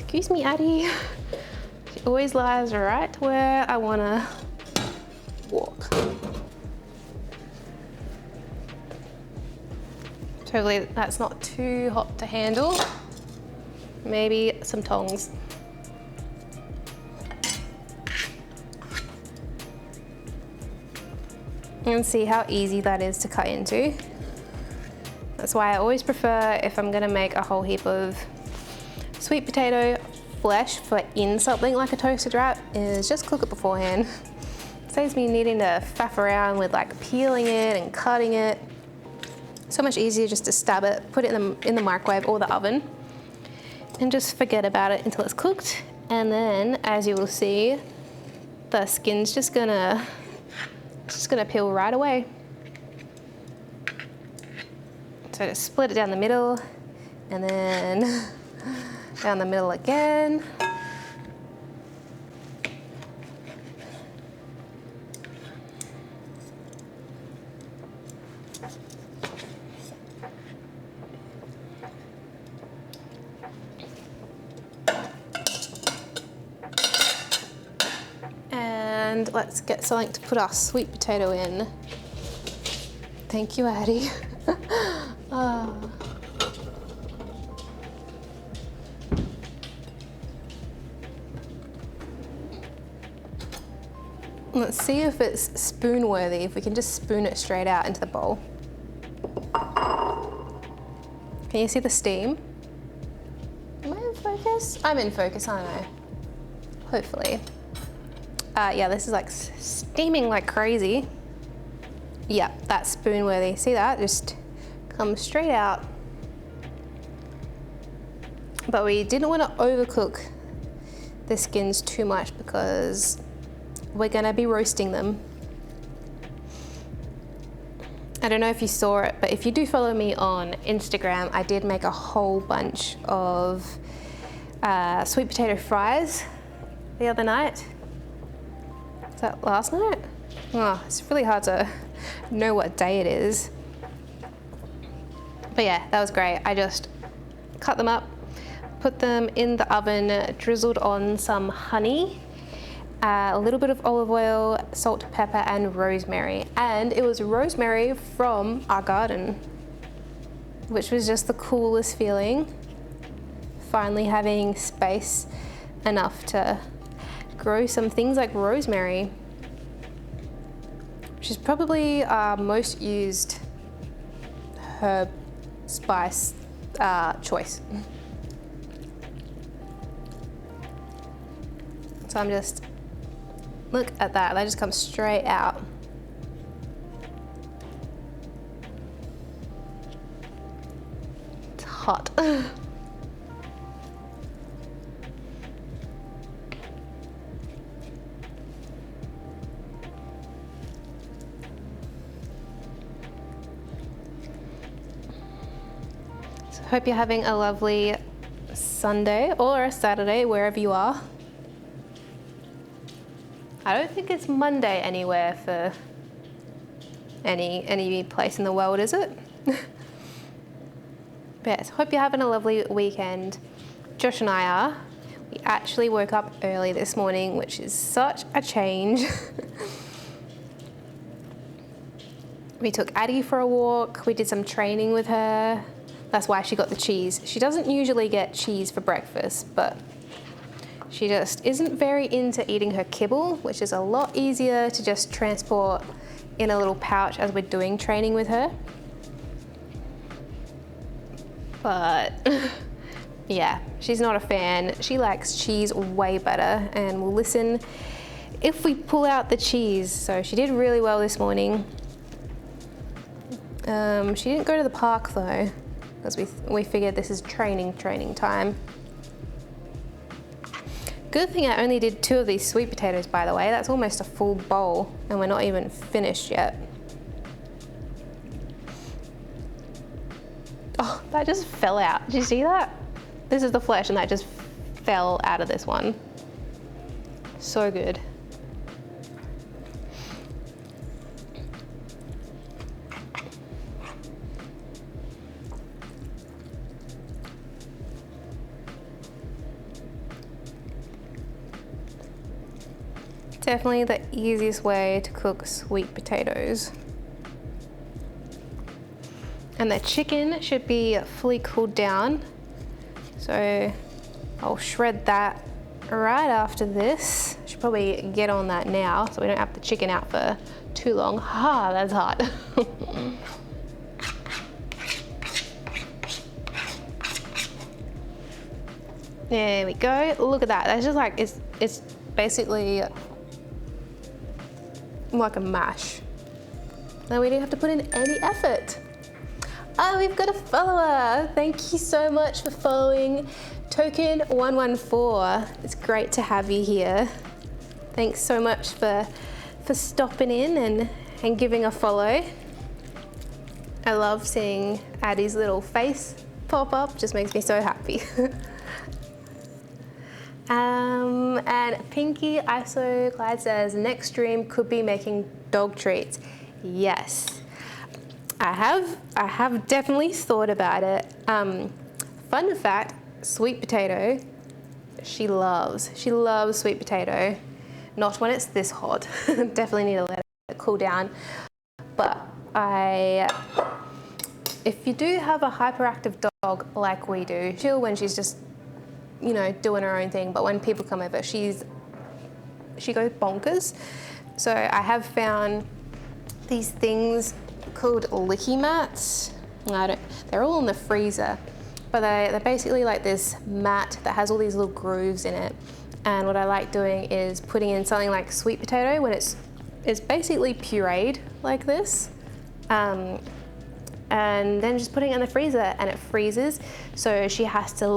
Excuse me, Addie. She always lies right where I wanna walk. Hopefully that's not too hot to handle. Maybe some tongs. And see how easy that is to cut into. That's why I always prefer, if I'm gonna make a whole heap of sweet potato flesh for in something like a toasted wrap, is just cook it beforehand. Saves me needing to faff around with like peeling it and cutting it. So much easier just to stab it, put it in the microwave or the oven, and just forget about it until it's cooked. And then, as you will see, the skin's just gonna peel right away. So just split it down the middle, and then down the middle again. And let's get something to put our sweet potato in. Thank you, Addie. Oh. Let's see if it's spoon worthy, if we can just spoon it straight out into the bowl. Can you see the steam? Am I in focus? I'm in focus, aren't I? Hopefully. Yeah, this is like steaming like crazy. Yeah, that's spoon worthy. See that? Just comes straight out. But we didn't want to overcook the skins too much because we're gonna be roasting them. I don't know if you saw it, but if you do follow me on Instagram, I did make a whole bunch of sweet potato fries the other night. Was that last night? Oh, it's really hard to know what day it is. But yeah, that was great. I just cut them up, put them in the oven, drizzled on some honey, a little bit of olive oil, salt, pepper, and rosemary. And it was rosemary from our garden, which was just the coolest feeling. Finally having space enough to grow some things like rosemary, which is probably our most used herb spice choice. So I'm just, look at that, just comes straight out. It's hot. Hope you're having a lovely Sunday or a Saturday, wherever you are. I don't think it's Monday anywhere for any place in the world, is it? But yes, hope you're having a lovely weekend. Josh and I are. We actually woke up early this morning, which is such a change. We took Addie for a walk. We did some training with her. That's why she got the cheese. She doesn't usually get cheese for breakfast, but she just isn't very into eating her kibble, which is a lot easier to just transport in a little pouch as we're doing training with her. But yeah, she's not a fan. She likes cheese way better and will listen if we pull out the cheese. So she did really well this morning. She didn't go to the park though, because we figured this is training time. Good thing I only did 2 of these sweet potatoes, by the way. That's almost a full bowl and we're not even finished yet. Oh, that just fell out. Did you see that? This is the flesh and that just fell out of this one. So good. definitely the easiest way to cook sweet potatoes. And the chicken should be fully cooled down. So I'll shred that right after this. Should probably get on that now so we don't have the chicken out for too long. Ah, that's hot. There we go. Look at that. That's just like, it's basically like a mash. Now we don't have to put in any effort. Oh, we've got a follower. Thank you so much for following Token114. It's great to have you here. Thanks so much for stopping in and giving a follow. I love seeing Addie's little face pop up. Just makes me so happy. And Pinky Isoclad says, next stream could be making dog treats. Yes, I have definitely thought about it. Fun fact, sweet potato, she loves sweet potato. Not when it's this hot. Definitely need to let it cool down. But if you do have a hyperactive dog like we do, chill when she's just, you know, doing her own thing, but when people come over, she goes bonkers. So I have found these things called licky mats. They're all in the freezer, but they're basically like this mat that has all these little grooves in it. And what I like doing is putting in something like sweet potato when it's basically pureed like this. And then just putting it in the freezer and it freezes. So she has to